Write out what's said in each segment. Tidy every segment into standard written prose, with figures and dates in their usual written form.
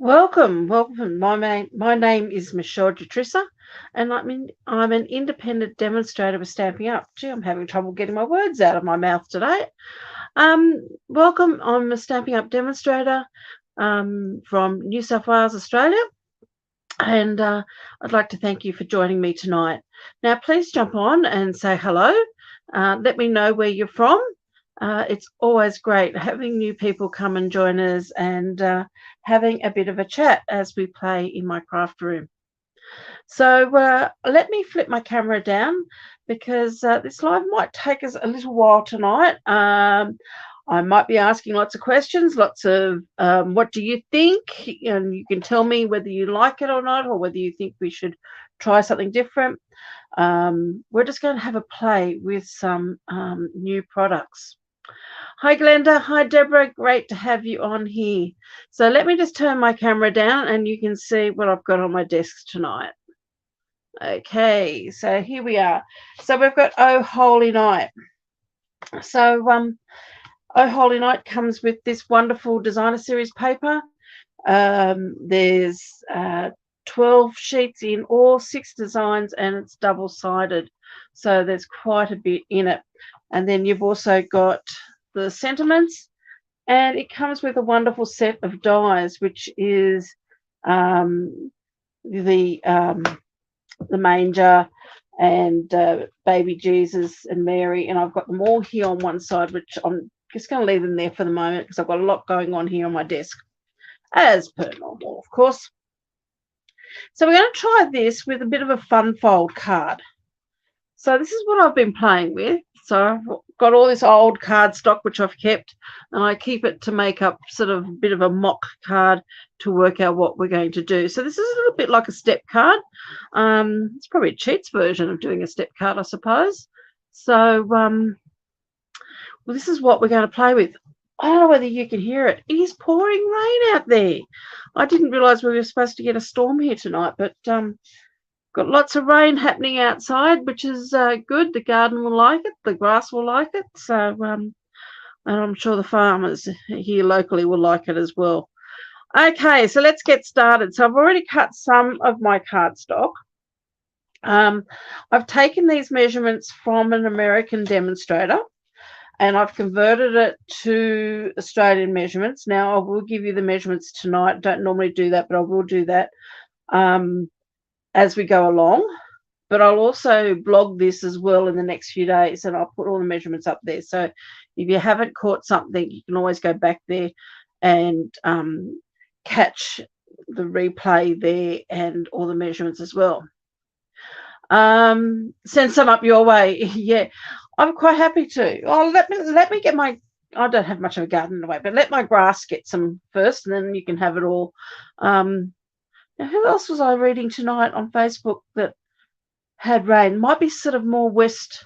Welcome. My name is Michele, and I'm an independent demonstrator with Stamping Up. Gee, I'm having trouble getting my words out of my mouth today. Welcome. I'm a Stamping Up demonstrator from New South Wales, Australia, and I'd like to thank you for joining me tonight. Now, please jump on and say hello. Let me know where you're from. It's always great having new people come and join us and having a bit of a chat as we play in my craft room. So let me flip my camera down because this live might take us a little while tonight. I might be asking lots of questions, lots of what do you think? And you can tell me whether you like it or not, or whether you think we should try something different. We're just going to have a play with some new products. Hi, Glenda. Hi, Deborah. Great to have you on here. So let me just turn my camera down and you can see what I've got on my desk tonight. Okay, so here we are. So we've got Oh Holy Night. So Oh Holy Night comes with this wonderful designer series paper. There's 12 sheets in all, 6 designs, and it's double-sided. So there's quite a bit in it. And then you've also got the sentiments, and it comes with a wonderful set of dies, which is the manger and baby Jesus and Mary, and I've got them all here on one side, which I'm just going to leave them there for the moment because I've got a lot going on here on my desk, as per normal, of course. So we're going to try this with a bit of a fun fold card. So this is what I've been playing with. So I've got all this old card stock which I've kept, and I keep it to make up sort of a bit of a mock card to work out what we're going to do. So this is a little bit like a step card. It's probably a cheats version of doing a step card, I suppose. So well, this is what we're going to play with. I don't know whether you can hear it. It is pouring rain out there. I didn't realise we were supposed to get a storm here tonight, but got lots of rain happening outside, which is good. The garden will like it. The grass will like it. So and I'm sure the farmers here locally will like it as well. Okay, so let's get started. So I've already cut some of my cardstock. I've taken these measurements from an American demonstrator, and I've converted it to Australian measurements. Now, I will give you the measurements tonight. Don't normally do that, but I will do that as we go along. But I'll also blog this as well in the next few days, and I'll put all the measurements up there. So if you haven't caught something, you can always go back there and catch the replay there and all the measurements as well. Send some up your way. Yeah, I'm quite happy to. Oh, let me get my. I don't have much of a garden in the way, but let my grass get some first, and then you can have it all. Now, who else was I reading tonight on Facebook that had rain? Might be sort of more west,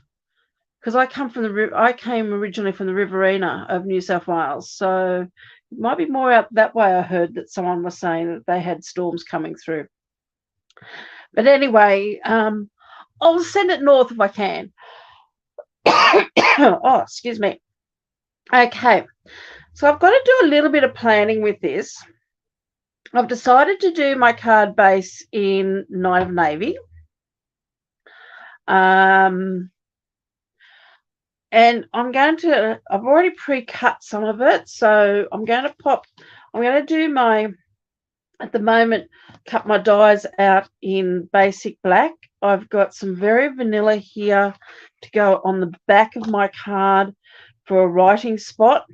because I came originally from the Riverina of New South Wales, so it might be more out that way. I heard that someone was saying that they had storms coming through. But anyway, I'll send it north if I can. Oh, excuse me. Okay, so I've got to do a little bit of planning with this. I've decided to do my card base in Night of Navy. And I've already pre-cut some of it. So I'm going to do my, at the moment, cut my dies out in basic black. I've got some very vanilla here to go on the back of my card for a writing spot.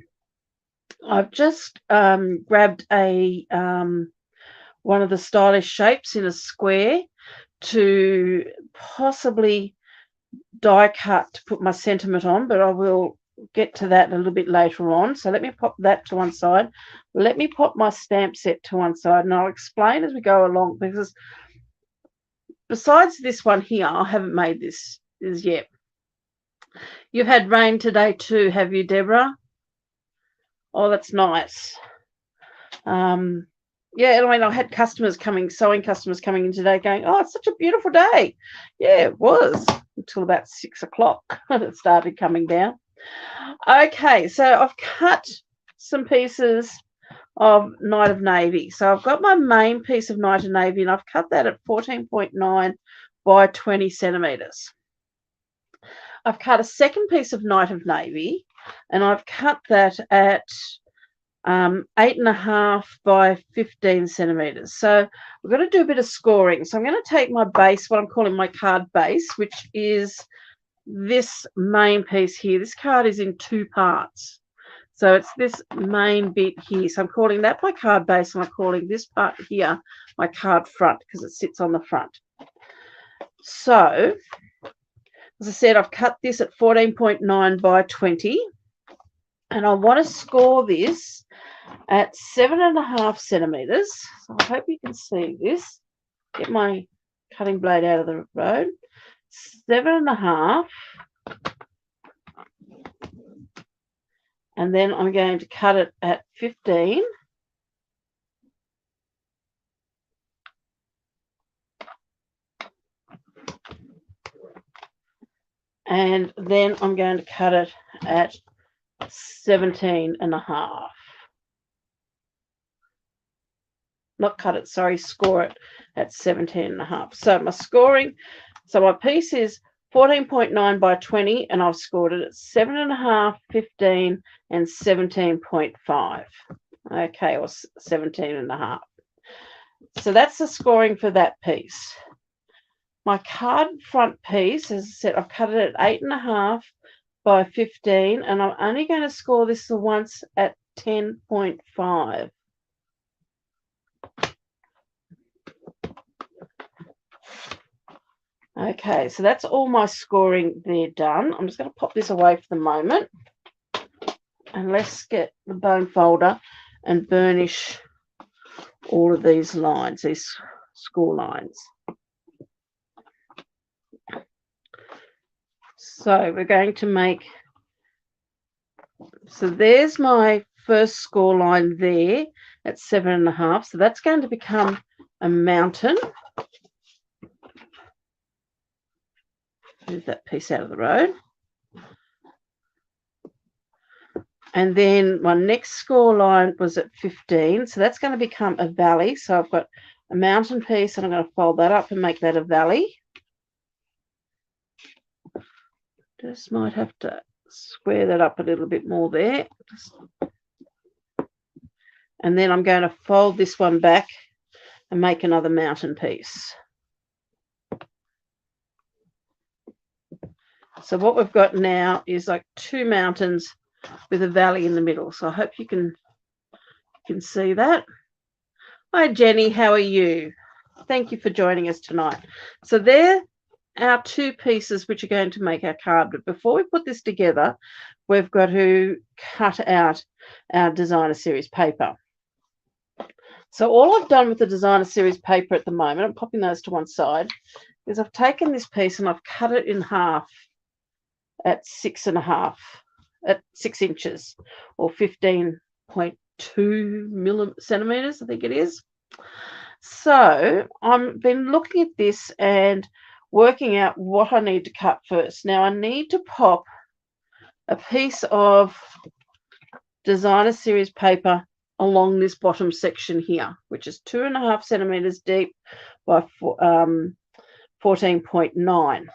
I've just grabbed a one of the stylish shapes in a square to possibly die cut to put my sentiment on, but I will get to that a little bit later on. So let me pop that to one side. Let me pop my stamp set to one side, and I'll explain as we go along, because besides this one here, I haven't made this yet. You've had rain today too, have you, Deborah? Oh, that's nice. Yeah, I mean, I had sewing customers coming in today going, oh, it's such a beautiful day. Yeah, it was until about 6 o'clock. It started coming down. Okay, so I've cut some pieces of Night of Navy. So I've got my main piece of Night of Navy, and I've cut that at 14.9 by 20 centimetres. I've cut a second piece of Night of Navy, and I've cut that at 8.5 by 15 centimetres. So we're going to do a bit of scoring. So I'm going to take my base, what I'm calling my card base, which is this main piece here. This card is in two parts. So it's this main bit here. So I'm calling that my card base, and I'm calling this part here my card front because it sits on the front. So, as I said, I've cut this at 14.9 by 20. And I want to score this at 7.5 centimetres. So I hope you can see this. Get my cutting blade out of the road. 7.5. And then I'm going to cut it at 15. And then I'm going to cut it at 17.5. Not cut it, sorry, score it at 17.5. So my scoring, so my piece is 14.9 by 20, and I've scored it at 7.5, 15, and 17.5. Okay, or 17.5. So that's the scoring for that piece. My card front piece, as I said, I've cut it at 8.5 by 15, and I'm only going to score this the once at 10.5. Okay, so that's all my scoring there done. I'm just going to pop this away for the moment, and let's get the bone folder and burnish all of these lines, these score lines. So we're going to make, so there's my first score line there at 7.5. So that's going to become a mountain. Move that piece out of the road. And then my next score line was at 15. So that's going to become a valley. So I've got a mountain piece, and I'm going to fold that up and make that a valley. Just might have to square that up a little bit more there. And then I'm going to fold this one back and make another mountain piece. So what we've got now is like two mountains with a valley in the middle. So I hope you can see that. Hi, Jenny. How are you? Thank you for joining us tonight. So there our two pieces which are going to make our card. But before we put this together, we've got to cut out our designer series paper. So all I've done with the designer series paper at the moment, I'm popping those to one side, is I've taken this piece and I've cut it in half at 6.5, at 6 inches, or 15.2 centimeters, I think it is. So I've been looking at this and working out what I need to cut first. Now I need to pop a piece of designer series paper along this bottom section here, which is 2.5 centimeters deep by 14.9.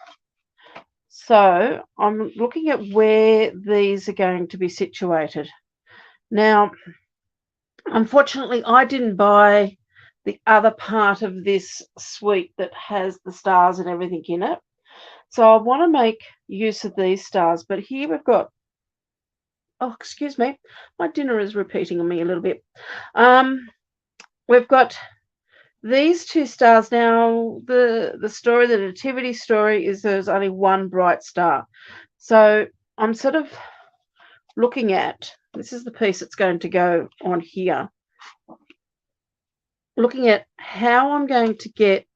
So I'm looking at where these are going to be situated. Now, unfortunately, I didn't buy the other part of this suite that has the stars and everything in it. So I want to make use of these stars. But here we've got, oh, excuse me, my dinner is repeating on me a little bit. We've got these two stars. Now, the story, the nativity story, is there's only one bright star. So I'm sort of looking at, this is the piece that's going to go on here, looking at how I'm going to get,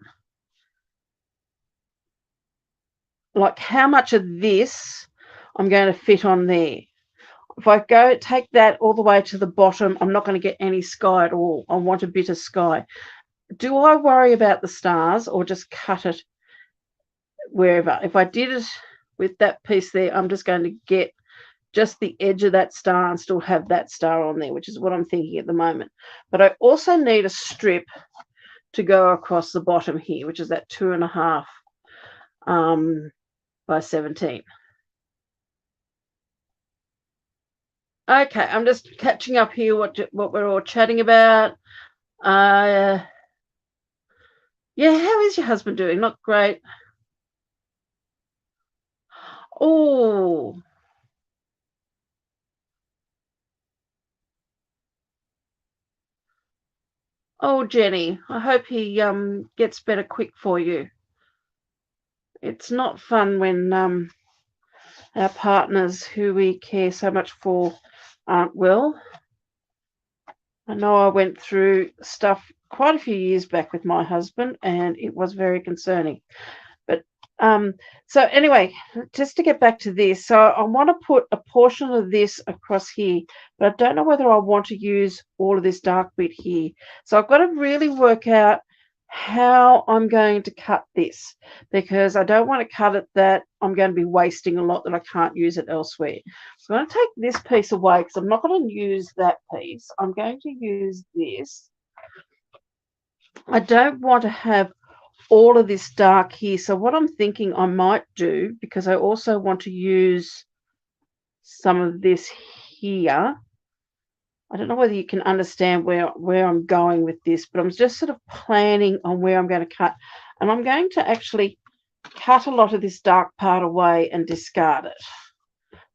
like how much of this I'm going to fit on there. If I go take that all the way to the bottom, I'm not going to get any sky at all. I want a bit of sky. Do I worry about the stars or just cut it wherever? If I did it with that piece there, I'm just going to get just the edge of that star and still have that star on there, which is what I'm thinking at the moment. But I also need a strip to go across the bottom here, which is that 2.5 by 17. Okay, I'm just catching up here what we're all chatting about. Yeah, how is your husband doing? Not great. Oh, Jenny, I hope he gets better quick for you. It's not fun when our partners who we care so much for aren't well. I know I went through stuff quite a few years back with my husband, and it was very concerning. But so anyway, just to get back to this, so I want to put a portion of this across here, but I don't know whether I want to use all of this dark bit here. So I've got to really work out how I'm going to cut this, because I don't want to cut it that I'm going to be wasting a lot that I can't use it elsewhere. So I'm going to take this piece away because I'm not going to use that piece. I'm going to use this. I don't want to have all of this dark here. So what I'm thinking I might do, because I also want to use some of this here. I don't know whether you can understand where I'm going with this, but I'm just sort of planning on where I'm going to cut. And I'm going to actually cut a lot of this dark part away and discard it.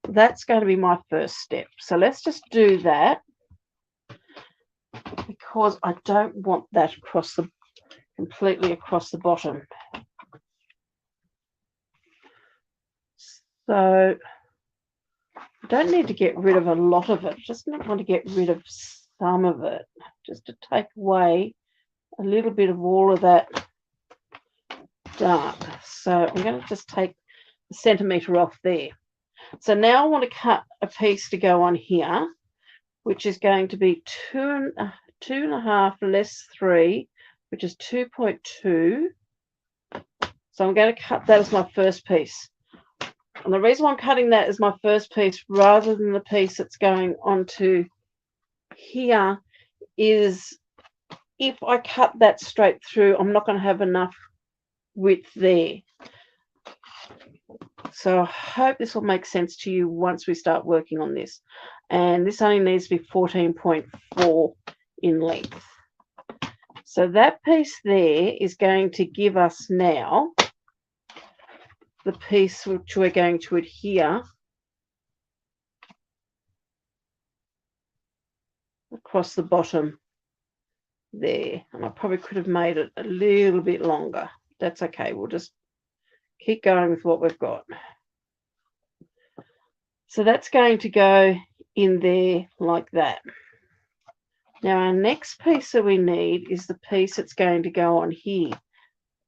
That's going to be my first step. So let's just do that, because I don't want that completely across the bottom. So I don't need to get rid of a lot of it. Just want to get rid of some of it, just to take away a little bit of all of that dark. So I'm going to just take a centimetre off there. So now I want to cut a piece to go on here, which is going to be 2.5 less 3, which is 2.2. So I'm going to cut that as my first piece. And the reason why I'm cutting that as my first piece rather than the piece that's going onto here is, if I cut that straight through, I'm not going to have enough width there. So I hope this will make sense to you once we start working on this. And this only needs to be 14.4 in length. So that piece there is going to give us now the piece which we're going to adhere across the bottom there. And I probably could have made it a little bit longer. That's okay. We'll just keep going with what we've got. So that's going to go in there like that. Now our next piece that we need is the piece that's going to go on here.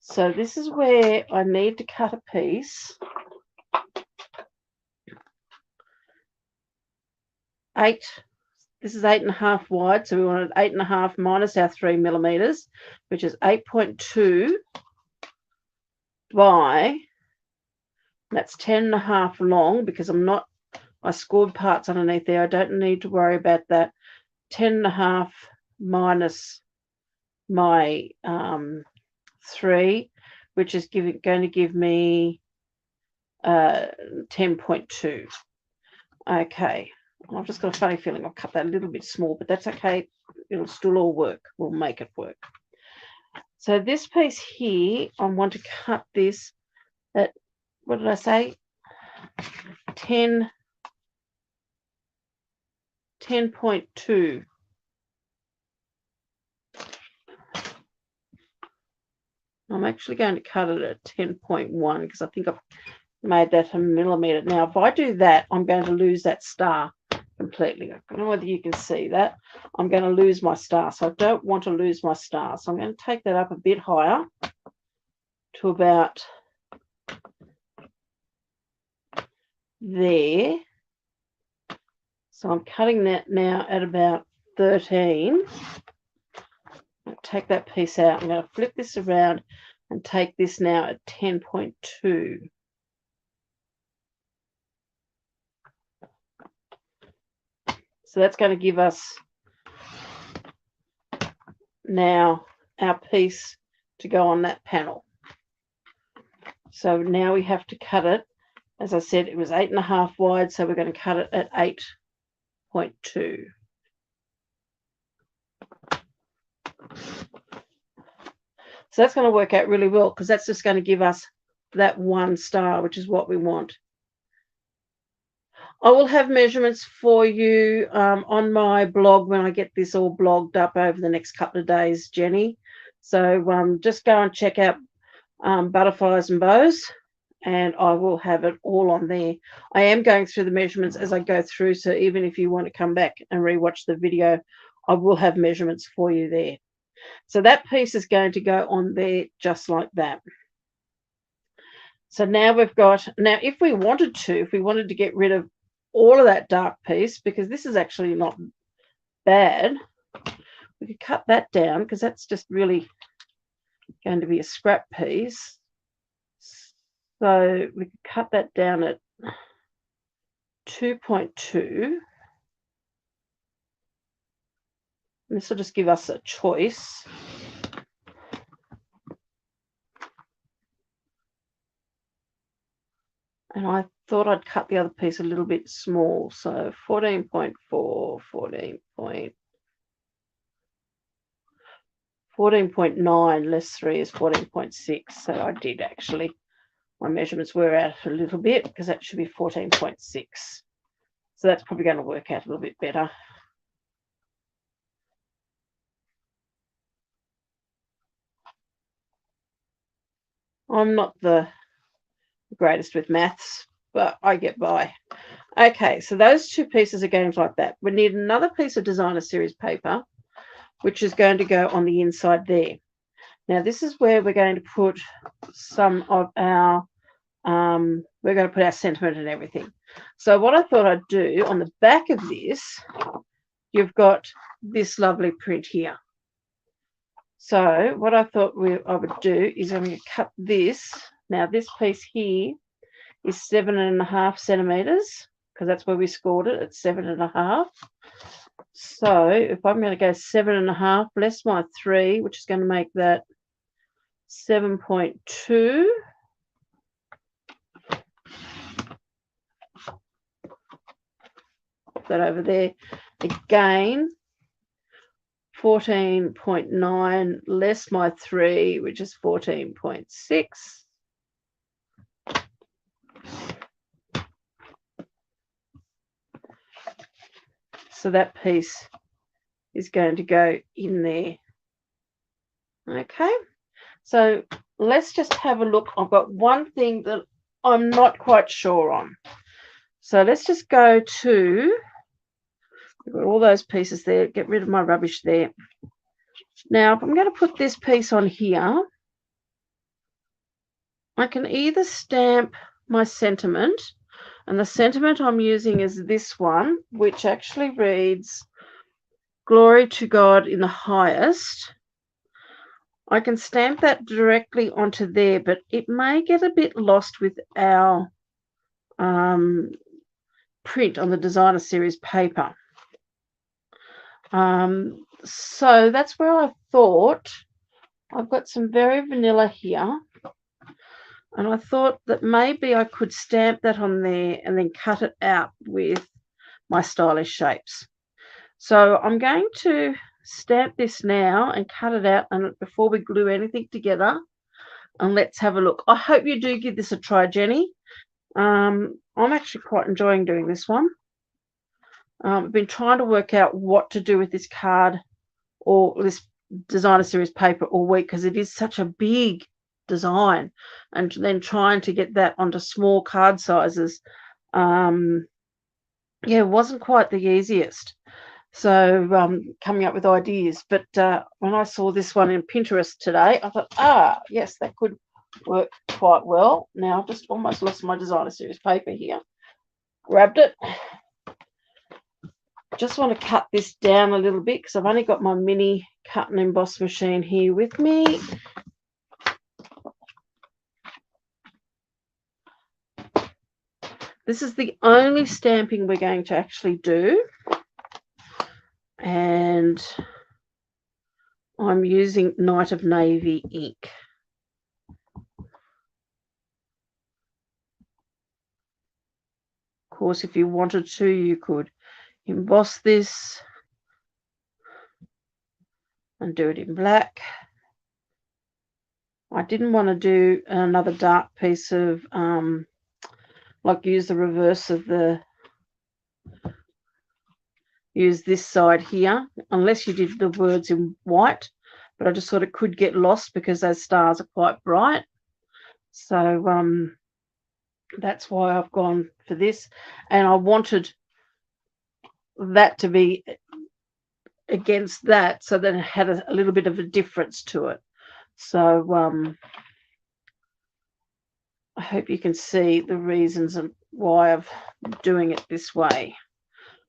So this is where I need to cut a piece. 8. This is 8.5 wide, so we wanted 8.5 minus our 3 millimeters, which is 8.2 by, that's 10.5 long, because I scored parts underneath there. I don't need to worry about that. 10.5 minus my 3, which is going to give me 10.2. Okay. I've just got a funny feeling I'll cut that a little bit small, but that's okay. It'll still all work. We'll make it work. So this piece here, I want to cut this at, what did I say? 10.2. I'm actually going to cut it at 10.1 because I think I've made that a millimeter. Now, if I do that, I'm going to lose that star completely. I don't know whether you can see that. I'm going to lose my star, so I don't want to lose my star. So I'm going to take that up a bit higher to about there. So I'm cutting that now at about 13. I'll take that piece out. I'm going to flip this around and take this now at 10.2. So that's going to give us now our piece to go on that panel. So now we have to cut it. As I said, it was 8.5 wide, so we're going to cut it at 8.2. So that's going to work out really well, because that's just going to give us that one star, which is what we want. I will have measurements for you on my blog when I get this all blogged up over the next couple of days, Jenny. So just go and check out Butterflies and Bows, and I will have it all on there. I am going through the measurements as I go through, so even if you want to come back and rewatch the video, I will have measurements for you there. So that piece is going to go on there just like that. So now we've got, now if we wanted to get rid of all of that dark piece, because this is actually not bad, we could cut that down, because that's just really going to be a scrap piece. So we could cut that down at 2.2. This will just give us a choice. And I thought I'd cut the other piece a little bit small. So 14.4, 14.9 less 3 is 14.6. So I did actually. My measurements were out a little bit, because that should be 14.6. So that's probably going to work out a little bit better. I'm not the greatest with maths, but I get by. Okay, so those two pieces are going like that. We need another piece of designer series paper, which is going to go on the inside there. Now, this is where we're going to put some of our, we're going to put our sentiment and everything. So what I thought I'd do on the back of this, you've got this lovely print here. So what I thought I would do is I'm going to cut this. Now, this piece here is 7.5 centimeters, because that's where we scored it at 7.5. So if I'm going to go 7.5 less my 3, which is going to make that 7.2. Put that over there. Again, 14.9 less my 3, which is 14.6. So that piece is going to go in there. Okay, so let's just have a look. I've got one thing that I'm not quite sure on. So let's just go to, I've got all those pieces there, get rid of my rubbish there. Now, if I'm going to put this piece on here, I can either stamp my sentiment, and the sentiment I'm using is this one, which actually reads, "Glory to God in the highest." I can stamp that directly onto there, but it may get a bit lost with our print on the designer series paper. So that's where I thought, I've got some very vanilla here, and I thought that maybe I could stamp that on there and then cut it out with my stylish shapes. So I'm going to stamp this now and cut it out, and before we glue anything together, and let's have a look. I hope you do give this a try, Jenny. I'm actually quite enjoying doing this one. I've been trying to work out what to do with this card or this designer series paper all week, because it is such a big design, and then trying to get that onto small card sizes, yeah, wasn't quite the easiest. So coming up with ideas, but when I saw this one in Pinterest today, I thought, yes, that could work quite well. Now I've just almost lost my designer series paper here. Grabbed it. Just want to cut this down a little bit, because I've only got my mini cut and emboss machine here with me. This is the only stamping we're going to actually do. and I'm using Night of Navy ink. Of course, if you wanted to, you could emboss this and do it in black. I didn't want to do another dark piece of, like use the reverse of use this side here, unless you did the words in white, but I just thought it could get lost because those stars are quite bright. So that's why I've gone for this, and I wanted that to be against that so that it had a little bit of a difference to it. So I hope you can see the reasons and why I'm doing it this way.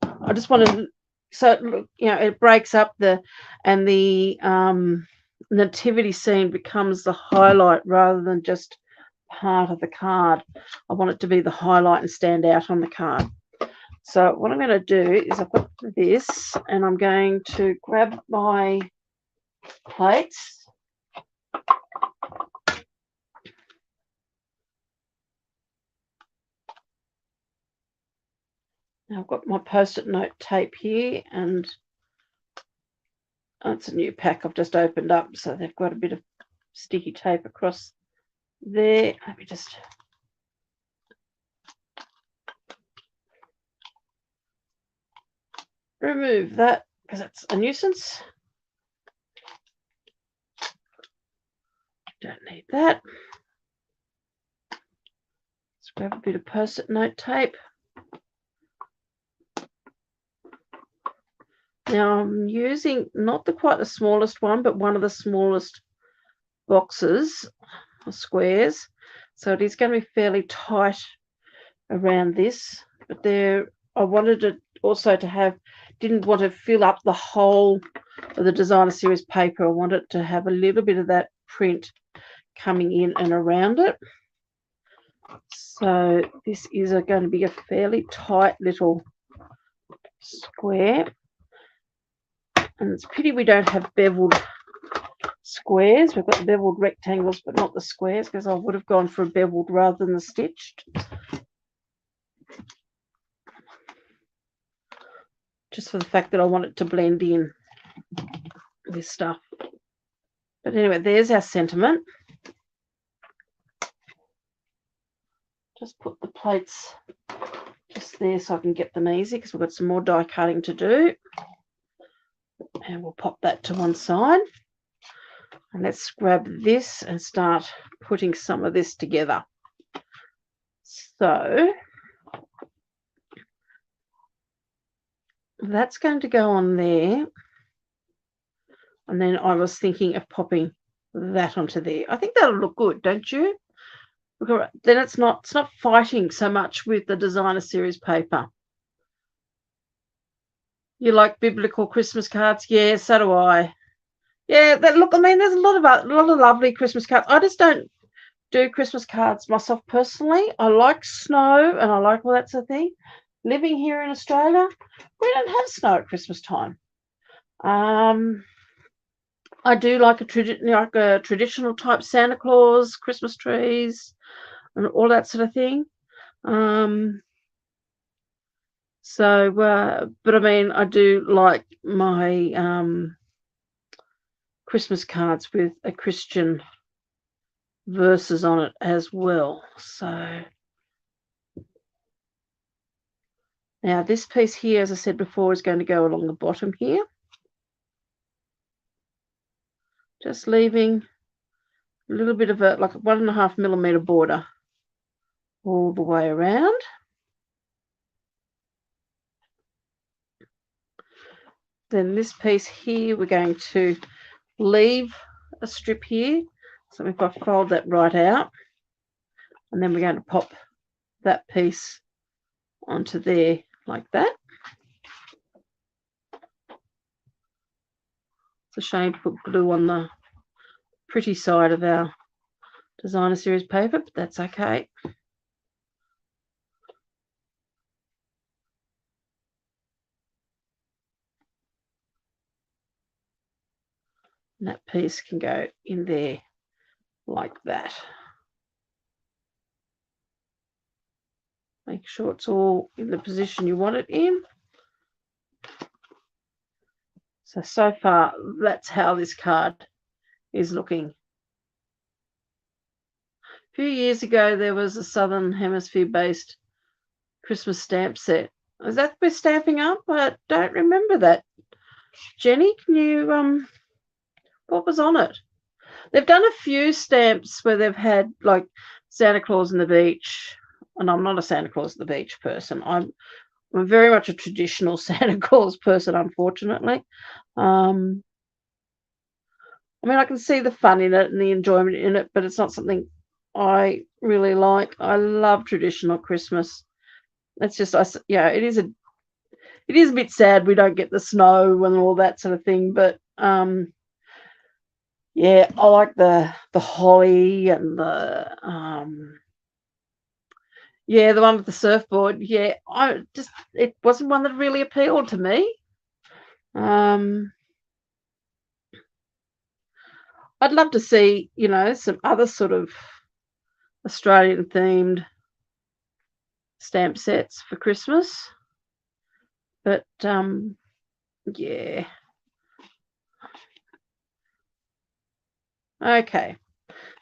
I just want to, so look, it breaks up the nativity scene becomes the highlight rather than just part of the card. I want it to be the highlight and stand out on the card. So what I'm going to do is I've got this, and I'm going to grab my plates. Now I've got my post-it note tape here, and it's a new pack I've just opened up, so they've got a bit of sticky tape across there. Let me just remove that because it's a nuisance. Don't need that. Let's grab a bit of post-it note tape. Now I'm using not quite the smallest one, but one of the smallest boxes or squares. So it is going to be fairly tight around this. But I wanted it also to have, didn't want to fill up the whole of the designer series paper. I wanted to have a little bit of that print coming in and around it. So this is going to be a fairly tight little square. And it's a pity we don't have beveled squares. We've got beveled rectangles, but not the squares, because I would have gone for a beveled rather than the stitched. Just for the fact that I want it to blend in this stuff. But anyway, there's our sentiment. Just put the plates just there so I can get them easy, because we've got some more die cutting to do. And we'll pop that to one side. And let's grab this and start putting some of this together. So that's going to go on there. And then I was thinking of popping that onto there. I think that'll look good, don't you? Then it's not fighting so much with the designer series paper. You like biblical Christmas cards? Yeah, so do I. Yeah, look, I mean, there's a lot of lovely Christmas cards. I just don't do Christmas cards myself personally. I like snow, and I like, well, that's the thing. Living here in Australia, we don't have snow at Christmas time. I do like a traditional type Santa Claus, Christmas trees, and all that sort of thing. But I mean, I do like my Christmas cards with a Christian verses on it as well. So now this piece here, as I said before, is going to go along the bottom here. Just leaving a little bit of like a 1.5 millimeter border all the way around. Then this piece here, we're going to leave a strip here. So if I fold that right out, and then we're going to pop that piece onto there like that. It's a shame to put glue on the pretty side of our designer series paper, but that's okay. And that piece can go in there like that. Make sure it's all in the position you want it in. So far, that's how this card is looking. A few years ago, there was a Southern Hemisphere-based Christmas stamp set. Is that we're stamping up? I don't remember that. Jenny, can you, what was on it? They've done a few stamps where they've had, like, Santa Claus on the beach, and I'm not a Santa Claus on the beach person. I'm very much a traditional Santa Claus person, unfortunately. I mean, I can see the fun in it and the enjoyment in it, but it's not something I really like. I love traditional Christmas. It's just, it is a bit sad we don't get the snow and all that sort of thing, but yeah, I like the holly and the the one with the surfboard. Yeah, it wasn't one that really appealed to me. I'd love to see, some other sort of Australian themed stamp sets for Christmas. But yeah. Okay.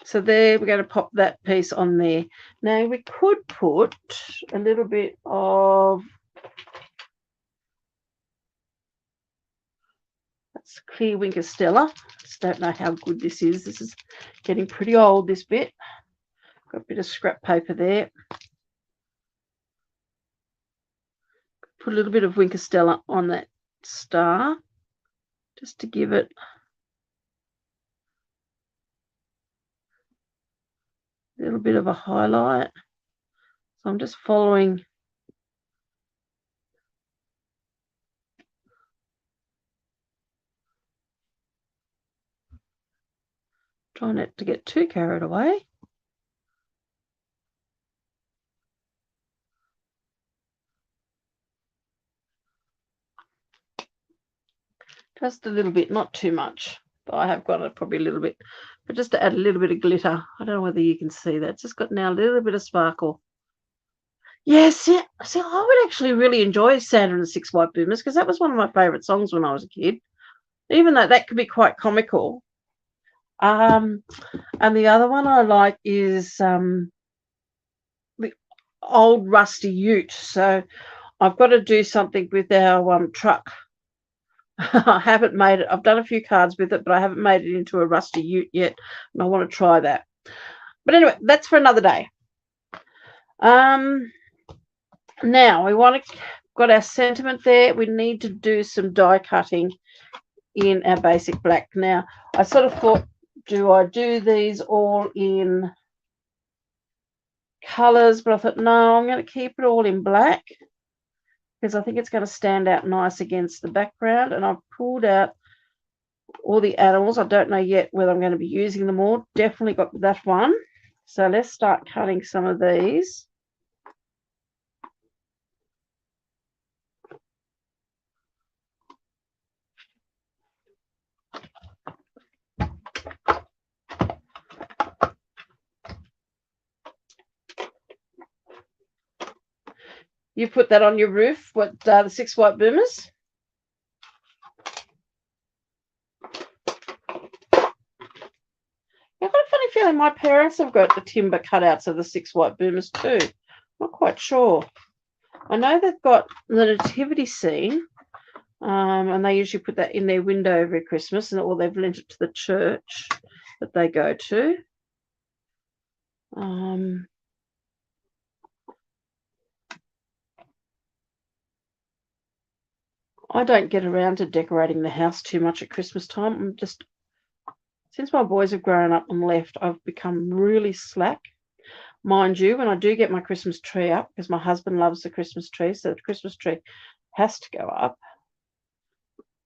So there, we're going to pop that piece on there. Now we could put a little bit of, that's clear Winker Stella. Just don't know how good this is. This is getting pretty old, this bit. Got a bit of scrap paper there. Put a little bit of Winker Stella on that star, just to give it a little bit of a highlight. So I'm just following trying not to get too carried away. Just a little bit, not too much. But I have got it probably a little bit. But just to add a little bit of glitter. I don't know whether you can see that. It's just got now a little bit of sparkle. Yes, yeah. See, I would actually really enjoy Santa and the Six White Boomers because that was one of my favourite songs when I was a kid. Even though that could be quite comical. And the other one I like is the old rusty ute. So I've got to do something with our truck. I haven't made it. I've done a few cards with it, but I haven't made it into a rusty ute yet, and I want to try that. But anyway, that's for another day. Now we got our sentiment there. We need to do some die cutting in our basic black. Now, I sort of thought, do I do these all in colors? But I thought, no, I'm going to keep it all in black because I think it's going to stand out nice against the background. And I've pulled out all the animals. I don't know yet whether I'm going to be using them all. Definitely got that one. So let's start cutting some of these. You put that on your roof, the Six White Boomers? I've got a funny feeling my parents have got the timber cutouts of the Six White Boomers too. I'm not quite sure. I know they've got the nativity scene, and they usually put that in their window every Christmas, or they've lent it to the church that they go to. I don't get around to decorating the house too much at Christmas time. Since my boys have grown up and left, I've become really slack. Mind you, when I do get my Christmas tree up, because my husband loves the Christmas tree, so the Christmas tree has to go up.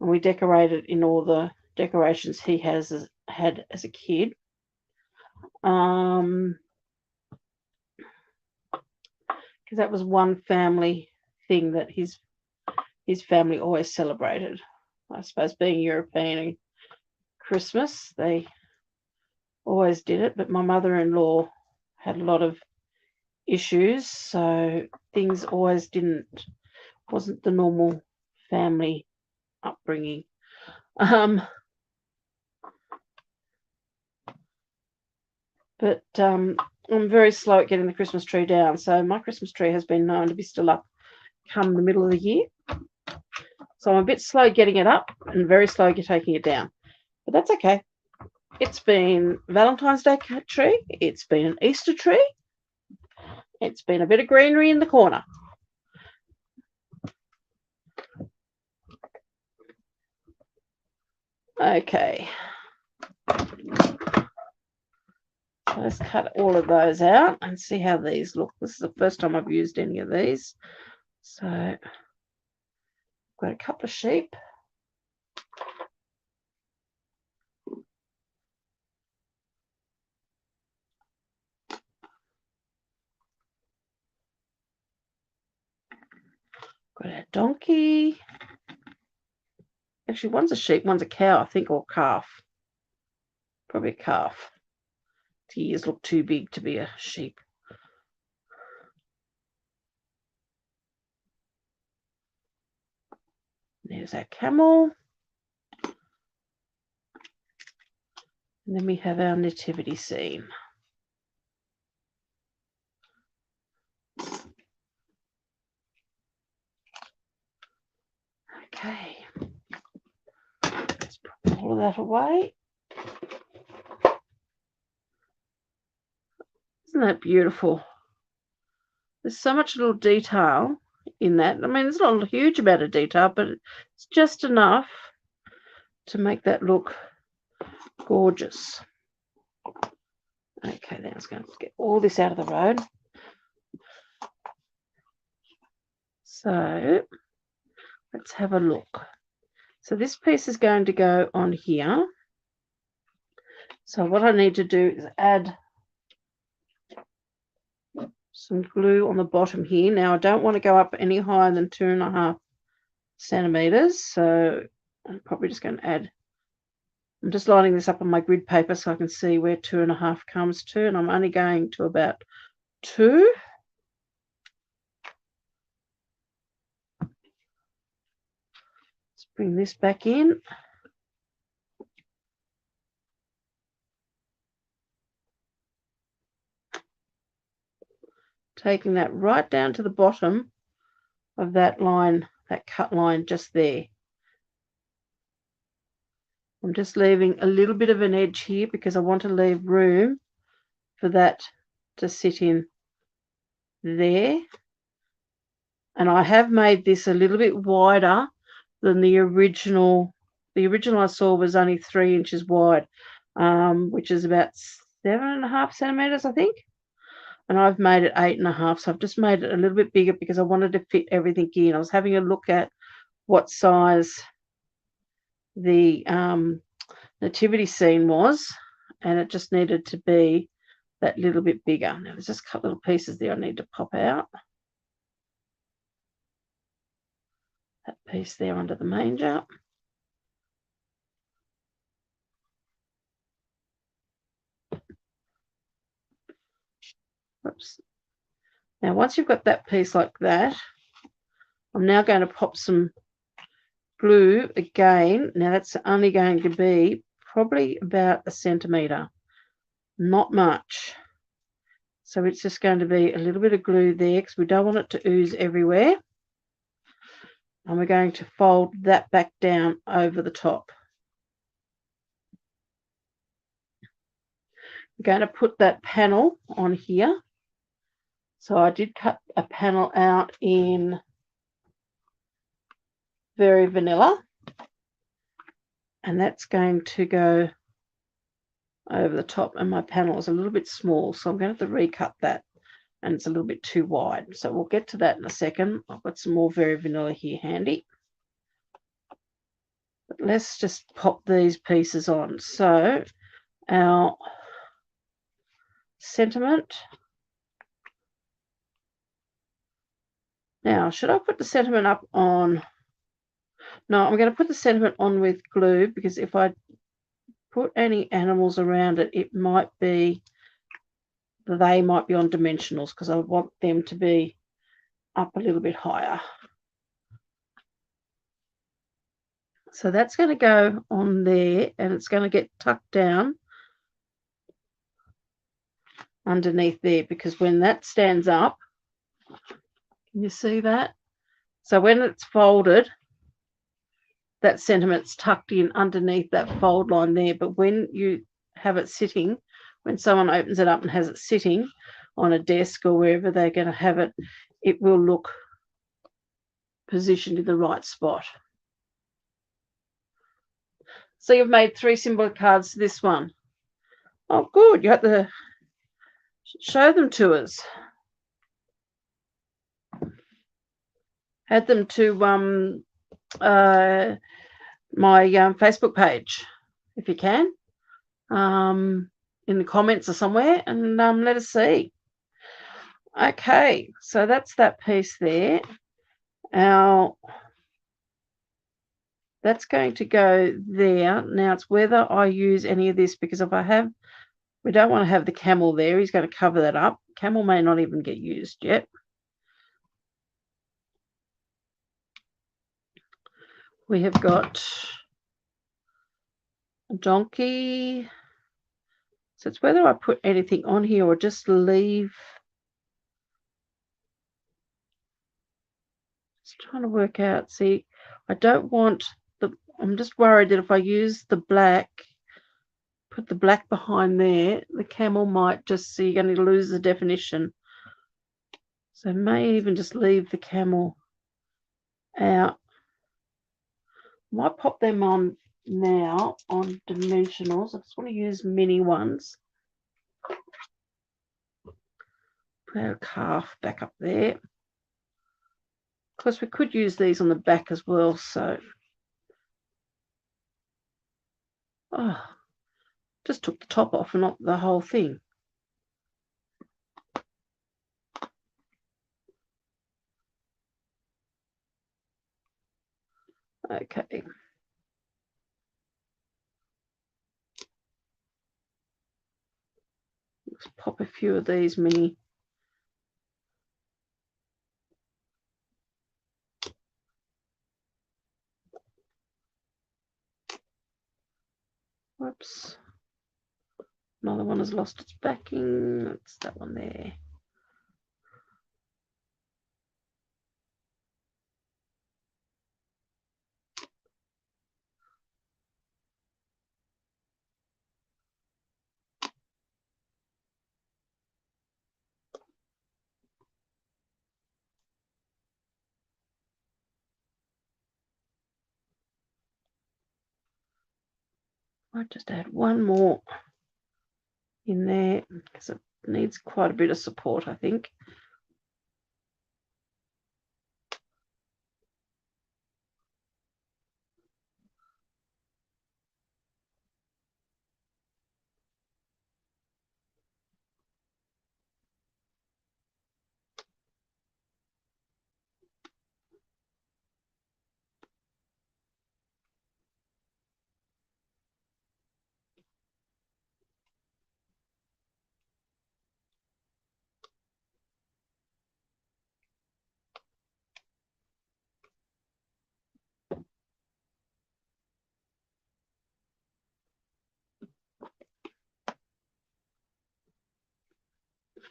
And we decorate it in all the decorations he had as a kid. Because that was one family thing that his family always celebrated. I suppose being European and Christmas. They always did it, but my mother-in-law had a lot of issues, so things always wasn't the normal family upbringing. But I'm very slow at getting the Christmas tree down, so my Christmas tree has been known to be still up come the middle of the year. So I'm a bit slow getting it up and very slow taking it down. But that's okay. It's been Valentine's Day tree. It's been an Easter tree. It's been a bit of greenery in the corner. Okay. So let's cut all of those out and see how these look. This is the first time I've used any of these. So I've got a couple of sheep. Got a donkey. Actually, one's a sheep, one's a cow, I think, or calf. Probably a calf. The ears look too big to be a sheep. There's our camel. And then we have our nativity scene. Okay. Let's put all of that away. Isn't that beautiful? There's so much little detail in that. I mean, it's not a huge amount of detail, but it's just enough to make that look gorgeous. Okay, then it's going to get all this out of the road. So let's have a look. So this piece is going to go on here. So what I need to do is add some glue on the bottom here. Now I don't want to go up any higher than 2.5 centimeters. So I'm probably just going to add, I'm just lining this up on my grid paper so I can see where 2.5 comes to, and I'm only going to about 2. Let's bring this back in. Taking that right down to the bottom of that line, that cut line just there. I'm just leaving a little bit of an edge here because I want to leave room for that to sit in there. And I have made this a little bit wider than the original. The original I saw was only 3 inches wide, which is about 7.5 centimeters, I think. And I've made it 8.5, so I've just made it a little bit bigger because I wanted to fit everything in. I was having a look at what size the nativity scene was, and it just needed to be that little bit bigger. Now there's just a couple little pieces there I need to pop out. That piece there under the manger. Oops. Now once you've got that piece like that, I'm now going to pop some glue again. Now that's only going to be probably about 1 centimeter, not much. So it's just going to be a little bit of glue there because we don't want it to ooze everywhere. And we're going to fold that back down over the top. We're going to put that panel on here. So I did cut a panel out in Very Vanilla, and that's going to go over the top, and my panel is a little bit small, so I'm going to have to recut that, and it's a little bit too wide. So we'll get to that in a second. I've got some more Very Vanilla here handy. But let's just pop these pieces on. So our sentiment. Now, should I put the sentiment up on? No, I'm going to put the sentiment on with glue because if I put any animals around it, they might be on dimensionals because I want them to be up a little bit higher. So that's going to go on there, and it's going to get tucked down underneath there, because when that stands up, can you see that? So when it's folded, that sentiment's tucked in underneath that fold line there. But when you have it sitting, when someone opens it up and has it sitting on a desk or wherever they're going to have it, it will look positioned in the right spot. So you've made 3 symbol cards to this one. Oh, good. You have to show them to us. Add them to my Facebook page, if you can, in the comments or somewhere, and let us see. Okay, so that's that piece there. Now, that's going to go there. Now, it's whether I use any of this, because if we don't want to have the camel there. He's going to cover that up. Camel may not even get used yet. We have got a donkey. So it's whether I put anything on here or just leave. Just trying to work out. See, I don't want I'm just worried that if I use the black, put the black behind there, the camel might just, see, you're going to lose the definition. So I may even just leave the camel out. Might pop them on now on dimensionals. I just want to use mini ones. Put our calf back up there. Of course, we could use these on the back as well. So, just took the top off and not the whole thing. Okay. Let's pop a few of these mini. Whoops. Another one has lost its backing. That's that one there. Might just add one more in there because it needs quite a bit of support, I think.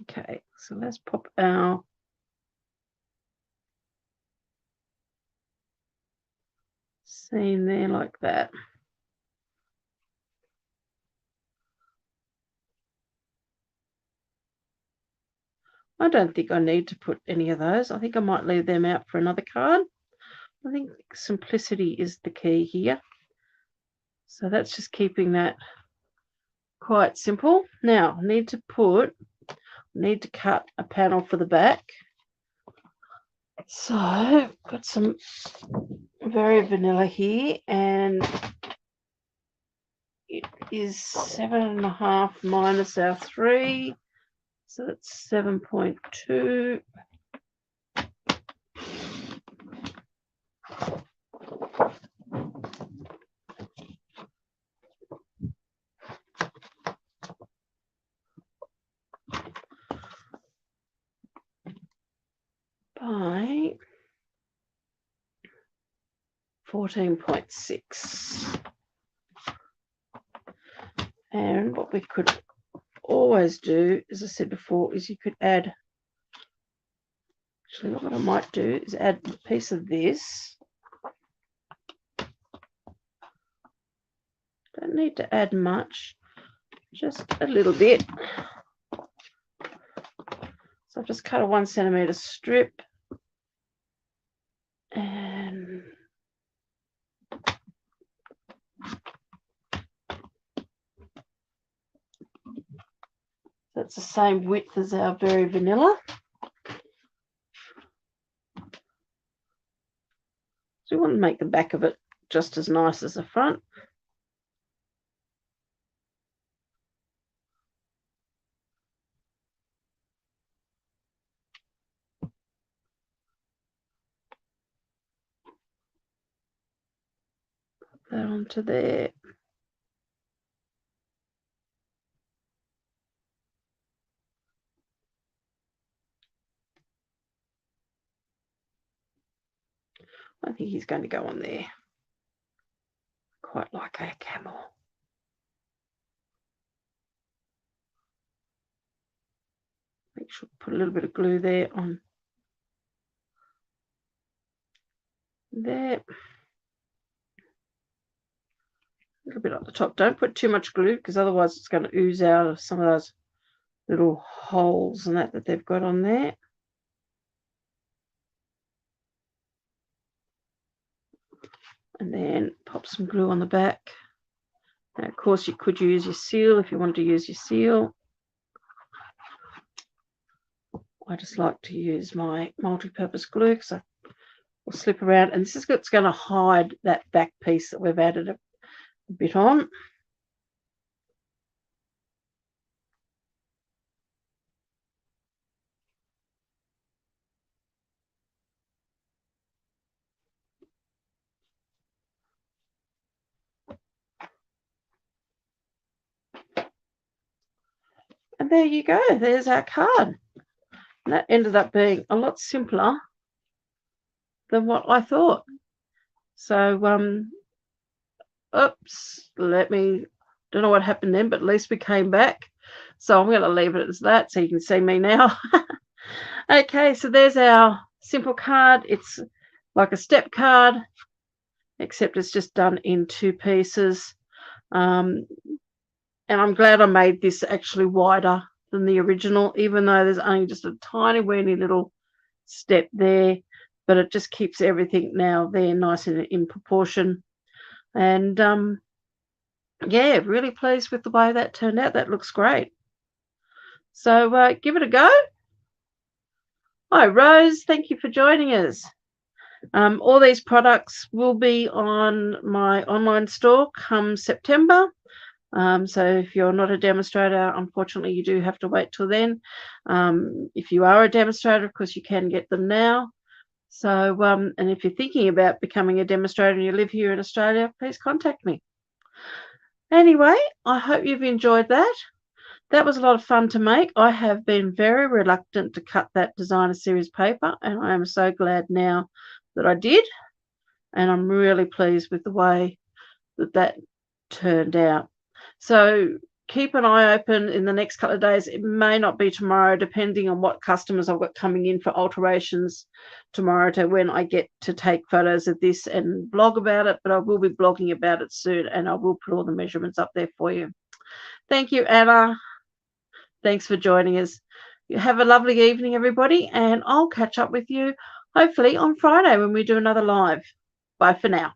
Okay, so let's pop our scene there like that. I don't think I need to put any of those. I think I might leave them out for another card. I think simplicity is the key here. So that's just keeping that quite simple. Now, I need to cut a panel for the back. So I've got some very vanilla here, and it is 7.5 minus our 3. So that's 7.2. 14.6. And what we could always do, as I said before, is you could add, actually what I might do is add a piece of this. Don't need to add much, just a little bit. So I've just cut a 1 centimetre strip, and that's the same width as our Very Vanilla. So we want to make the back of it just as nice as the front. Put that onto there. I think he's going to go on there. Quite like a camel. Make sure put a little bit of glue there on there. A little bit up the top. Don't put too much glue because otherwise it's going to ooze out of some of those little holes and that they've got on there. And then pop some glue on the back. And of course, you could use your seal if you wanted to use your seal. I just like to use my multi-purpose glue because I will slip around. And this is what's going to hide that back piece that we've added a bit on. And there you go. There's our card. And that ended up being a lot simpler than what I thought. So, oops, don't know what happened then, but at least we came back. So I'm going to leave it as that so you can see me now. Okay, so there's our simple card. It's like a step card, except it's just done in 2 pieces. And I'm glad I made this actually wider than the original, even though there's only just a tiny weeny little step there, but it just keeps everything now there nice and in proportion. And yeah, really pleased with the way that turned out. That looks great. So give it a go. Hi, Rose. Thank you for joining us. All these products will be on my online store come September. So if you're not a demonstrator, unfortunately, you do have to wait till then. If you are a demonstrator, of course, you can get them now. So, and if you're thinking about becoming a demonstrator and you live here in Australia, please contact me. Anyway, I hope you've enjoyed that. That was a lot of fun to make. I have been very reluctant to cut that designer series paper, and I am so glad now that I did. And I'm really pleased with the way that turned out. So keep an eye open in the next couple of days. It may not be tomorrow, depending on what customers I've got coming in for alterations tomorrow to when I get to take photos of this and blog about it, but I will be blogging about it soon, and I will put all the measurements up there for you. Thank you, Anna. Thanks for joining us. You have a lovely evening, everybody, and I'll catch up with you hopefully on Friday when we do another live. Bye for now.